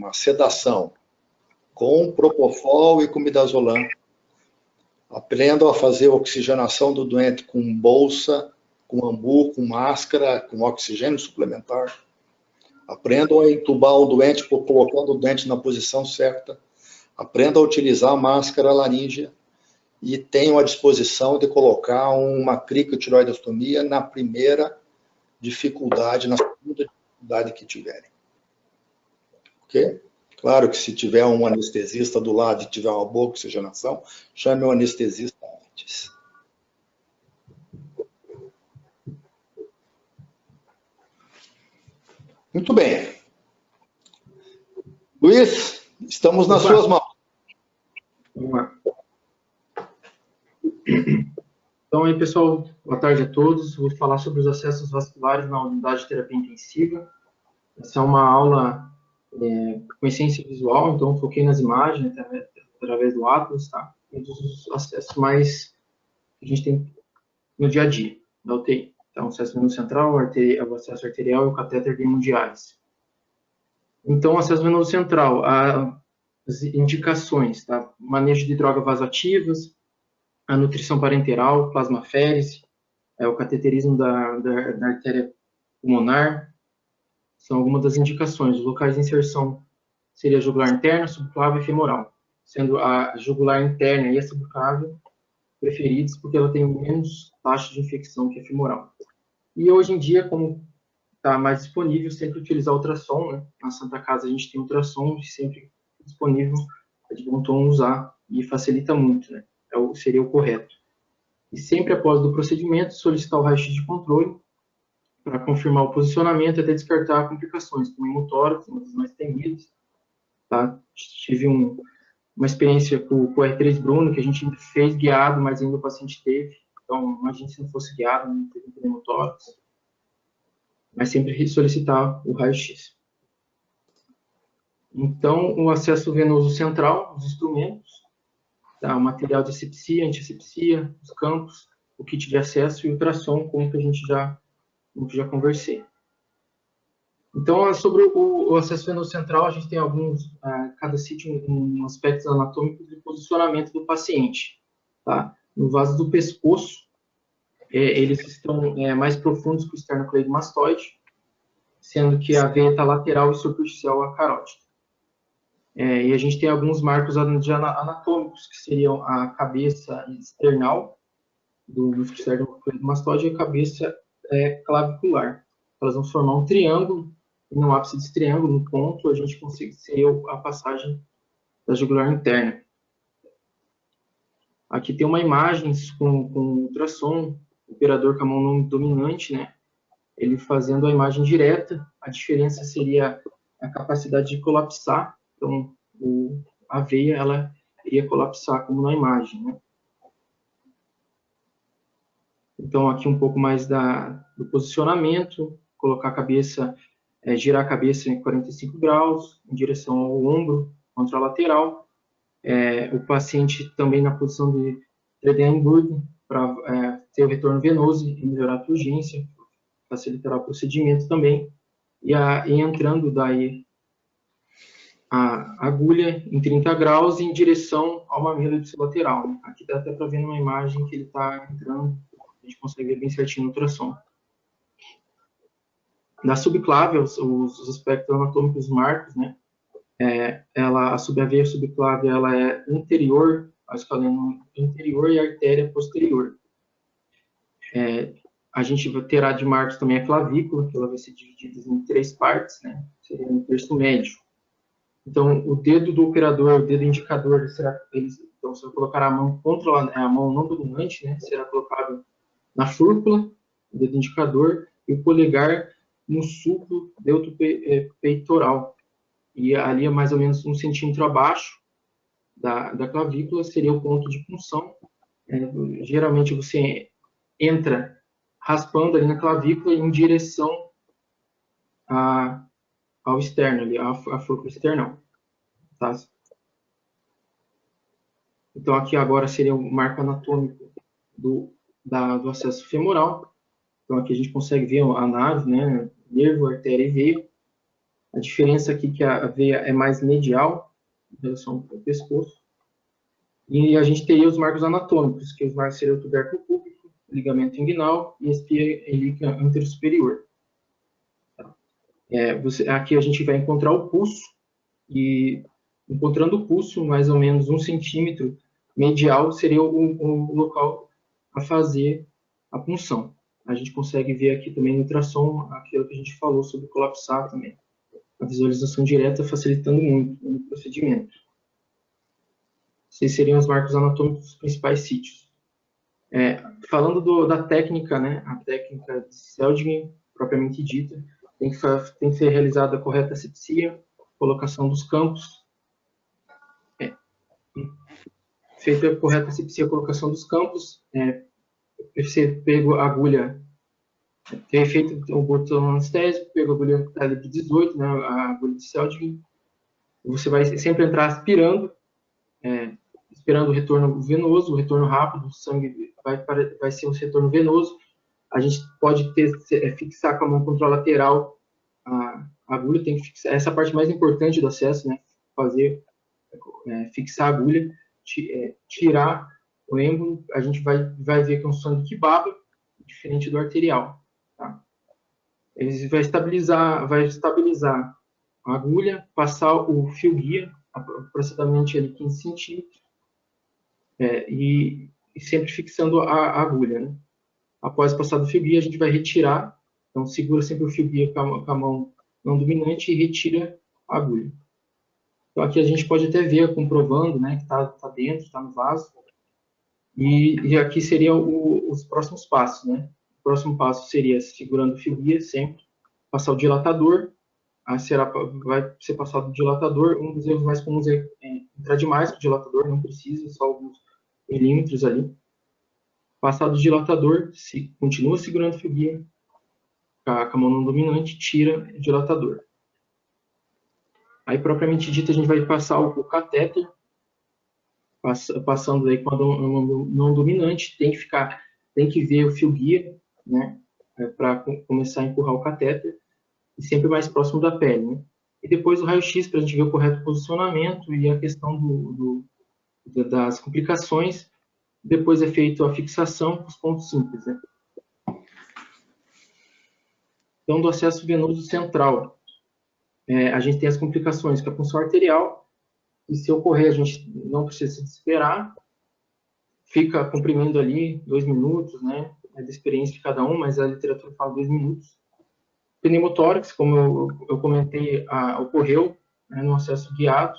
uma sedação com propofol e com midazolam. Aprendam a fazer oxigenação do doente com bolsa, com ambu, com máscara, com oxigênio suplementar. Aprendam a entubar o doente colocando o doente na posição certa. Aprendam a utilizar a máscara laríngea e tenham a disposição de colocar uma cricotireoidectomia na primeira dificuldade, na segunda dificuldade que tiverem. Ok? Claro que se tiver um anestesista do lado e tiver uma boa oxigenação, chame o anestesista antes. Muito bem. Luiz, estamos nas suas mãos. Vamos lá. Então, aí, pessoal, boa tarde a todos. Vou falar sobre os acessos vasculares na unidade de terapia intensiva. Essa é uma aula com essência visual, então foquei nas imagens através do Atlas, tá? E dos acessos mais que a gente tem no dia a dia da UTI. Então, acesso venoso central, o acesso arterial e o catéter de hemodiálise. Então, acesso venoso central, as indicações, tá? Manejo de drogas vasoativas, a nutrição parenteral, plasmaférese, o cateterismo da artéria pulmonar, são algumas das indicações. Os locais de inserção seria a jugular interna, subclávia e femoral, sendo a jugular interna e a subclávia preferidos porque ela tem menos taxa de infecção que a femoral. E hoje em dia, como está mais disponível, sempre utilizar ultrassom, né? Na Santa Casa a gente tem ultrassom sempre disponível, é de bom tom usar e facilita muito, né? Seria o correto. E sempre após o procedimento, solicitar o raio-x de controle para confirmar o posicionamento até descartar complicações, como hemotórax, uma das mais temidas. Tá? Tive uma experiência com o R3 Bruno, que a gente fez guiado, mas ainda o paciente teve. Então, imagine se não fosse guiado, não teve hemotórax. Mas sempre solicitar o raio-x. Então, o acesso venoso central, os instrumentos, tá? O material de asepsia, antiasepsia, os campos, o kit de acesso e o ultrassom, como que a gente já conversei. Então, sobre o acesso venoso central, a gente tem cada sítio um aspectos anatômicos e posicionamento do paciente. Tá? No vaso do pescoço, eles estão mais profundos que o esternocleidomastoide, sendo que a veia está lateral e superficial à carótida. E a gente tem alguns marcos anatômicos, que seriam a cabeça external do músculo esternocleidomastoide e a cabeça clavicular. Elas vão formar um triângulo, e no ápice desse triângulo, no ponto, a gente consegue ser a passagem da jugular interna. Aqui tem uma imagem com ultrassom, o operador com a mão não dominante, né? Ele fazendo a imagem direta, a diferença seria a capacidade de colapsar, então a veia ela iria colapsar, como na imagem, né? Então, aqui um pouco mais do posicionamento, colocar a cabeça, girar a cabeça em 45 graus, em direção ao ombro, contralateral. O paciente também na posição de Trendelenburg, para ter o retorno venoso e melhorar a urgência, facilitará o procedimento também. E entrando daí a agulha em 30 graus em direção ao mamilo ipsilateral. Né? Aqui dá até para ver numa imagem que ele está entrando, a gente consegue ver bem certinho no ultrassom. Na subclávia, os aspectos anatômicos marcos, né? A veia subclávia ela é interior, a escaleno interior e a artéria posterior. A gente terá de marcos também a clavícula, que ela vai ser dividida em 3 partes, né? Seria um terço médio. Então, o dedo do operador, o dedo indicador, então, se eu colocar a mão contra a mão não dominante, né? Será colocado na fúrcula, o dedo indicador, e o polegar no sulco deltopeitoral. E ali, mais ou menos 1 centímetro abaixo da clavícula, seria o ponto de punção. Geralmente, você entra raspando ali na clavícula em direção ao externo, ali, à fúrcula external. Tá? Então, aqui agora seria o marco anatômico do acesso femoral. Então, aqui a gente consegue ver a nave, né? Nervo, artéria e veia. A diferença aqui é que a veia é mais medial em relação ao pescoço. E a gente teria os marcos anatômicos, que os marcos seriam o tubérculo púbico, ligamento inguinal e espia ilíaca anterosuperior. Aqui a gente vai encontrar o pulso, e encontrando o pulso, mais ou menos 1 centímetro medial, seria o local a fazer a punção. A gente consegue ver aqui também no ultrassom aquilo que a gente falou sobre colapsar também. A visualização direta facilitando muito o procedimento. Esses seriam os marcos anatômicos dos principais sítios. Falando da técnica, né, a técnica de Seldinger, propriamente dita, tem que ser realizada a correta asepsia, colocação dos campos. Feita a correta asepsia, colocação dos campos, você pega a agulha, tem feito o botão anestésico, pega a agulha calibre 18, né, a agulha de Seldinger. Você vai sempre entrar aspirando, esperando o retorno venoso, o retorno rápido do sangue vai ser um retorno venoso. A gente pode fixar com a mão contralateral a agulha, tem que fixar, essa é a parte mais importante do acesso, né? Fixar a agulha, tirar o êmbolo, a gente vai ver que é um sangue que baba, diferente do arterial. Tá? Ele vai estabilizar a agulha, passar o fio guia, aproximadamente ali 15 centímetros, e sempre fixando a agulha. Né? Após passar do fio guia, a gente vai retirar, então segura sempre o fio guia com a mão não dominante e retira a agulha. Então aqui a gente pode até ver, comprovando, né, que está dentro, está no vaso. E aqui seriam os próximos passos, né? O próximo passo seria segurando o fio guia sempre, passar o dilatador, vai ser passado o dilatador. Um dos erros mais comuns é entrar demais com o dilatador, não precisa, só alguns milímetros ali. Passado o dilatador, continua segurando o fio guia, com a mão não dominante, tira o dilatador. Aí, propriamente dito, a gente vai passar o catéter, passando aí com a mão não dominante, tem que ver o fio guia, né, para começar a empurrar o catéter, e sempre mais próximo da pele, né? E depois o raio-x para a gente ver o correto posicionamento e a questão das complicações. Depois é feita a fixação com os pontos simples, né? Então, do acesso venoso central, a gente tem as complicações, que é a punção arterial, e se ocorrer, a gente não precisa se desesperar, fica comprimindo ali 2 minutos, né? É da experiência de cada um, mas a literatura fala 2 minutos. Pneumotórax, como eu comentei, ocorreu, né, no acesso guiado,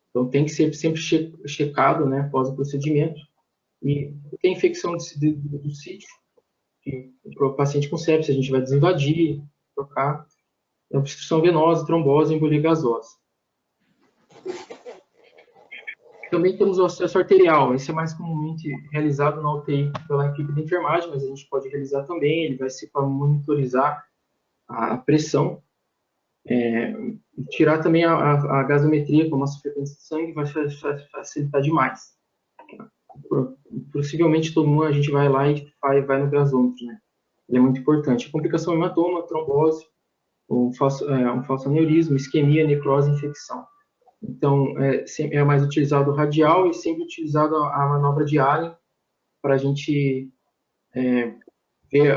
então tem que ser sempre checado, né, após o procedimento. E tem infecção do sítio, que o paciente com sepsis a gente vai desinvadir, trocar. Obstrução venosa, trombose, embolia gasosa. Também temos o acesso arterial. Esse é mais comumente realizado na UTI pela equipe de enfermagem, mas a gente pode realizar também. Ele vai ser para monitorizar a pressão, tirar também a gasometria, como a frequência de sangue, vai facilitar demais. Possivelmente todo mundo a gente vai lá e vai no gasômetro, né? Ele é muito importante. A complicação hematoma, trombose, um falso aneurisma, isquemia, necrose, infecção. Então, é mais utilizado o radial e sempre utilizado a manobra de Allen para a gente ver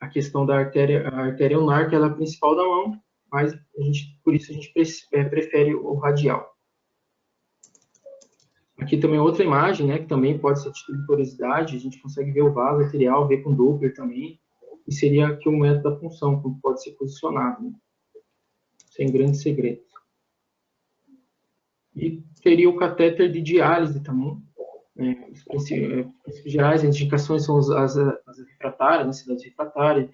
a questão da artéria ulnar, que ela é a principal da mão, mas por isso a gente prefere o radial. Aqui também outra imagem, né, que também pode ser título de curiosidade, a gente consegue ver o vaso arterial, ver com Doppler também, e seria aqui o método da punção, como pode ser posicionado, né? Sem grandes segredos. E teria o catéter de diálise também. Os princípios gerais, as indicações são as refratárias, necessidade refratária,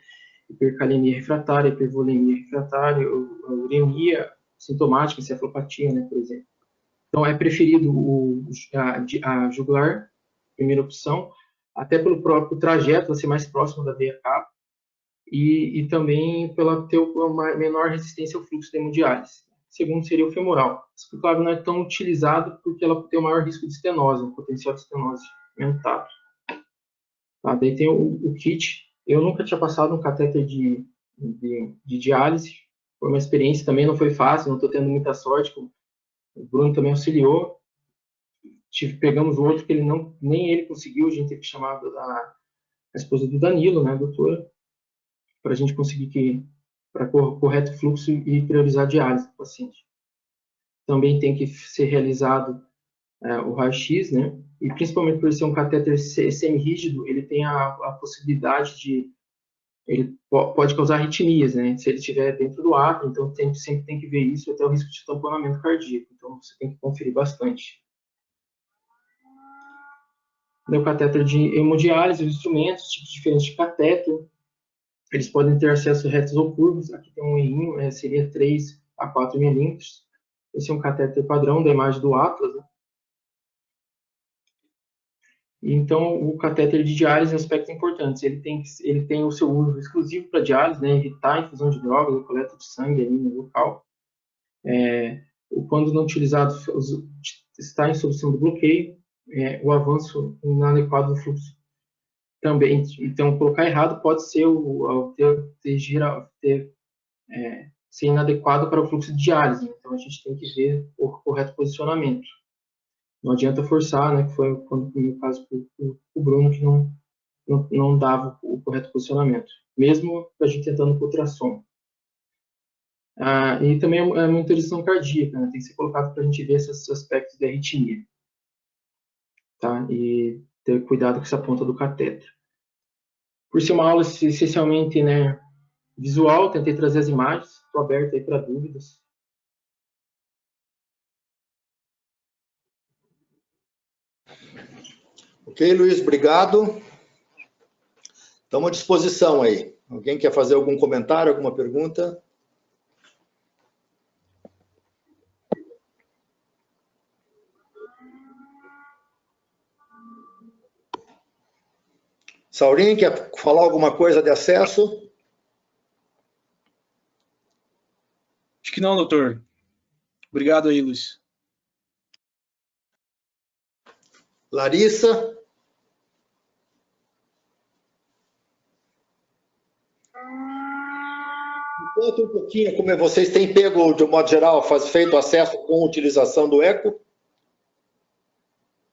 hipercalemia refratária, hipervolemia refratária, a uremia sintomática, encefalopatia, né, por exemplo. Então, é preferido a jugular, primeira opção, até pelo próprio trajeto, ser mais próximo da veia cava, e também pela ter uma menor resistência ao fluxo de hemodiálise. Segundo seria o femoral. A escápula não é tão utilizado porque ela tem o maior risco de estenose, um potencial de estenose aumentado. Tá, daí tem o kit. Eu nunca tinha passado um catéter de diálise, foi uma experiência também, não foi fácil, não estou tendo muita sorte, o Bruno também auxiliou. Pegamos o outro que ele não, nem ele conseguiu, a gente teve que chamar a esposa do Danilo, né, a doutora, para a gente conseguir para correto fluxo e priorizar a diálise do paciente. Também tem que ser realizado o raio-x, né, e principalmente por ser um catéter semi-rígido, ele tem a possibilidade de, ele pode causar arritmias, né, se ele estiver dentro do átrio, então sempre tem que ver isso, até o risco de tamponamento cardíaco, então você tem que conferir bastante. O catéter de hemodiálise, os instrumentos, tipos diferentes de catéter, eles podem ter acesso a retos ou curvos. Aqui tem um errinho, seria 3 a 4 milímetros. Esse é um catéter padrão da imagem do Atlas, né? Então, o catéter de diálise é um aspecto importante. Ele tem o seu uso exclusivo para diálise, né? Evitar a infusão de drogas ou coleta de sangue ali no local. Quando não utilizado, está em solução do bloqueio, o avanço inadequado do fluxo também. Então, colocar errado pode ser ser inadequado para o fluxo de diálise. Então, a gente tem que ver o correto posicionamento. Não adianta forçar, né? Que foi no meu caso o Bruno, que não dava o correto posicionamento, mesmo a gente tentando com ultrassom. E também a monitorização cardíaca, né? Tem que ser colocado para a gente ver esses aspectos da arritmia. Tá? E ter cuidado com essa ponta do catéter. Por ser uma aula essencialmente, né, visual, tentei trazer as imagens, estou aberto aí para dúvidas. Ok, Luiz, obrigado. Estamos à disposição aí. Alguém quer fazer algum comentário, alguma pergunta? Saurinho, quer falar alguma coisa de acesso? Acho que não, doutor. Obrigado aí, Luiz. Larissa? Conta um pouquinho como vocês têm pego, de um modo geral, feito acesso com utilização do eco?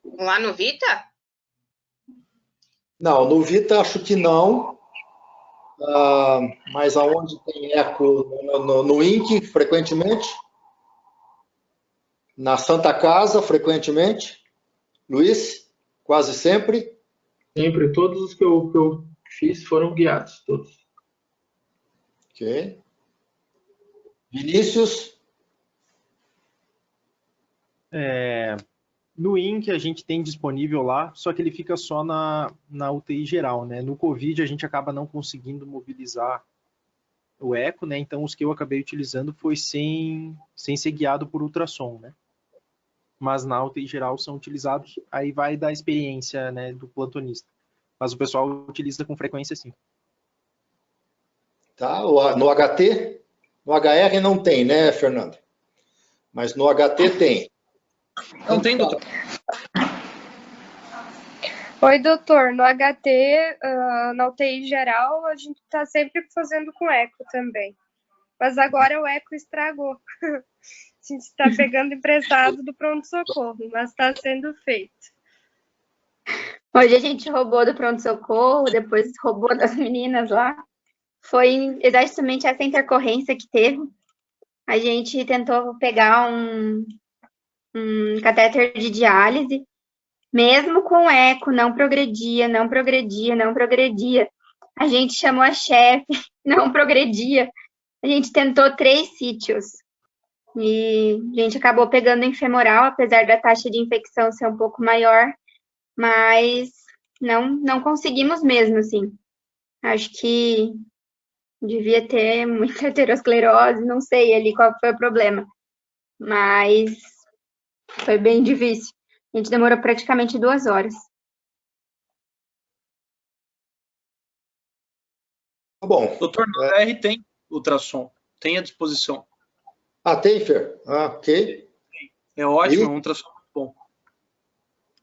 Lá no Vita? Não, no Vita acho que não. Mas aonde tem eco? No INC, frequentemente? Na Santa Casa, frequentemente? Luiz? Quase sempre? Sempre. Todos os que eu fiz foram guiados, todos. Ok. Vinícius? No INC a gente tem disponível lá, só que ele fica só na UTI geral, né? No COVID a gente acaba não conseguindo mobilizar o eco, né? Então os que eu acabei utilizando foi sem ser guiado por ultrassom, né? Mas na UTI geral são utilizados, aí vai da experiência, né, do plantonista. Mas o pessoal utiliza com frequência sim. Tá, no HT? No HR não tem, né, Fernando? Mas no HT tem. Não tem, doutor. Oi, doutor. No HT, na UTI geral, a gente está sempre fazendo com eco também. Mas agora o eco estragou. A gente está pegando emprestado do pronto-socorro, mas está sendo feito. Hoje a gente roubou do pronto-socorro, depois roubou das meninas lá. Foi exatamente essa intercorrência que teve. A gente tentou pegar um catéter de diálise, mesmo com eco, não progredia. A gente chamou a chefe, não progredia. A gente tentou 3 sítios. E a gente acabou pegando em femoral, apesar da taxa de infecção ser um pouco maior, mas não conseguimos mesmo, assim. Acho que devia ter muita aterosclerose, não sei ali qual foi o problema. Mas foi bem difícil. A gente demorou praticamente 2 horas. Tá bom. Doutor, na HR tem ultrassom. Tem à disposição. Tem, Fer? Ok. É ótimo, é um ultrassom muito bom.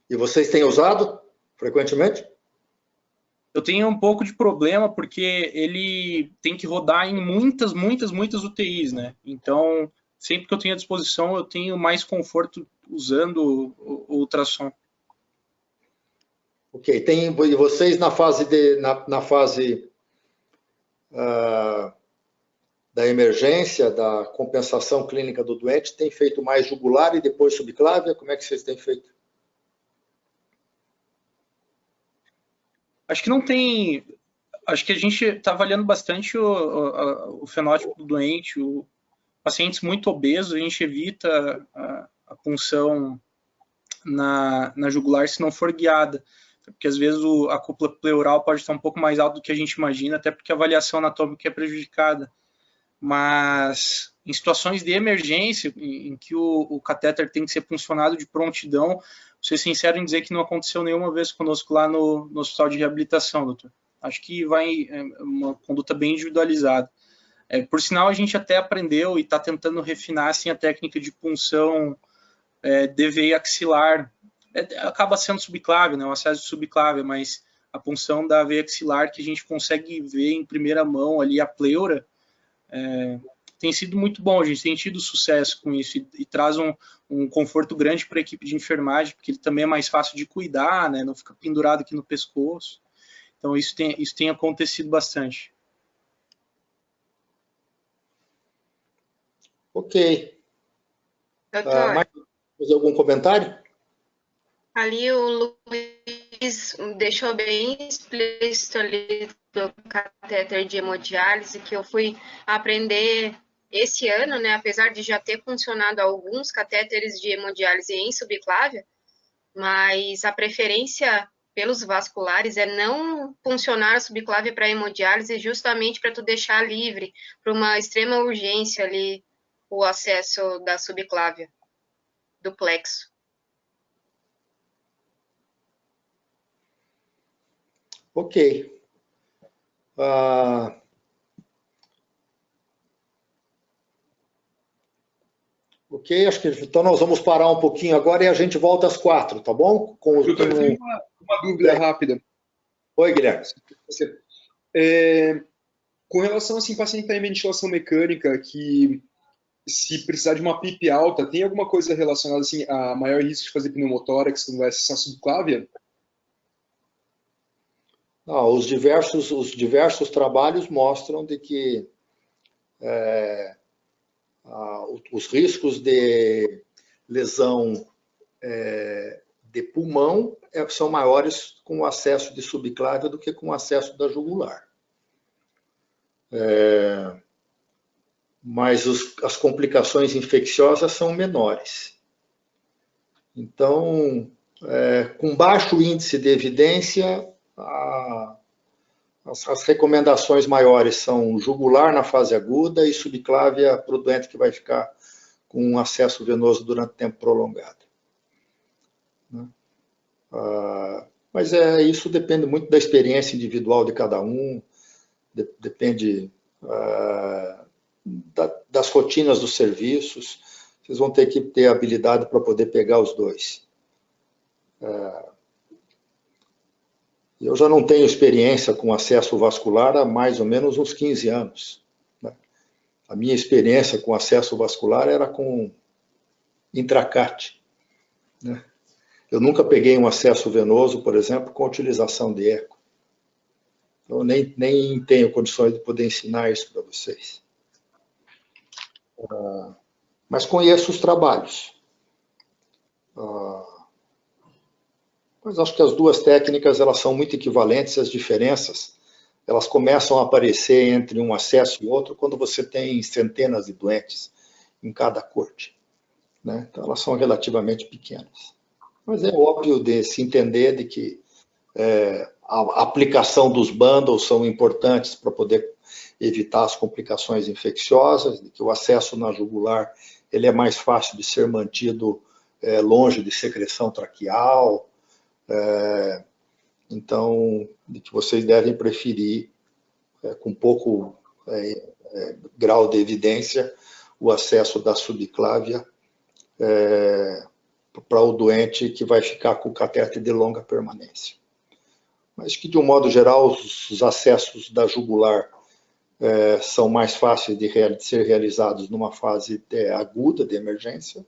E vocês têm usado frequentemente? eu tenho um pouco de problema porque ele tem que rodar em muitas UTIs, né? Então, sempre que eu tenho à disposição, eu tenho mais conforto usando o ultrassom. Ok, tem vocês na fase da emergência, da compensação clínica do doente, tem feito mais jugular e depois subclávia? Como é que vocês têm feito? Acho que não tem... Acho que a gente está avaliando bastante o fenótipo do doente, pacientes muito obesos, a gente evita a punção na jugular se não for guiada, porque às vezes a cúpula pleural pode estar um pouco mais alta do que a gente imagina, até porque a avaliação anatômica é prejudicada. Mas em situações de emergência, em que o catéter tem que ser puncionado de prontidão, vou ser sincero em dizer que não aconteceu nenhuma vez conosco lá no hospital de reabilitação, doutor. Acho que vai uma conduta bem individualizada. Por sinal, a gente até aprendeu e está tentando refinar assim, a técnica de punção DVI axilar. Acaba sendo subclávia, né, um acesso subclávia, mas a punção da veia axilar, que a gente consegue ver em primeira mão ali a pleura, tem sido muito bom, a gente tem tido sucesso com isso e traz um conforto grande para a equipe de enfermagem, porque ele também é mais fácil de cuidar, né, não fica pendurado aqui no pescoço. Então isso tem acontecido bastante. Ok. Doutor, mais algum comentário? ali o Luiz deixou bem explícito ali do catéter de hemodiálise, que eu fui aprender esse ano, né, apesar de já ter funcionado alguns catéteres de hemodiálise em subclávia, mas a preferência pelos vasculares é não funcionar a subclávia para hemodiálise, justamente para tu deixar livre, para uma extrema urgência ali, o acesso da subclávia, do plexo. Ok. Ok, acho que então nós vamos parar um pouquinho agora e a gente volta às 4, tá bom? Eu tenho uma dúvida rápida. Oi, Guilherme. Com relação assim, paciente em ventilação mecânica, que se precisar de uma PIP alta, tem alguma coisa relacionada assim, a maior risco de fazer pneumotórax quando vai acessar a subclávia? Não, os diversos trabalhos mostram de que os riscos de lesão de pulmão são maiores com o acesso de subclávia do que com o acesso da jugular. Mas as complicações infecciosas são menores. Então, com baixo índice de evidência, as recomendações maiores são jugular na fase aguda e subclávia para o doente que vai ficar com um acesso venoso durante tempo prolongado. Mas isso depende muito da experiência individual de cada um, depende das rotinas dos serviços. Vocês vão ter que ter habilidade para poder pegar os dois. Eu já não tenho experiência com acesso vascular há mais ou menos uns 15 anos. Né? A minha experiência com acesso vascular era com intracat. Né? Eu nunca peguei um acesso venoso, por exemplo, com utilização de eco. Eu nem tenho condições de poder ensinar isso para vocês. Mas conheço os trabalhos. Mas acho que as duas técnicas elas são muito equivalentes, as diferenças elas começam a aparecer entre um acesso e outro quando você tem centenas de doentes em cada corte. Né? Então elas são relativamente pequenas. Mas é óbvio de se entender de que a aplicação dos bundles são importantes para poder evitar as complicações infecciosas, de que o acesso na jugular ele é mais fácil de ser mantido longe de secreção traqueal. Então, de que vocês devem preferir, com pouco grau de evidência, o acesso da subclávia para o doente que vai ficar com catéter de longa permanência. mas que, de um modo geral, os acessos da jugular são mais fáceis de ser realizados numa fase aguda de emergência.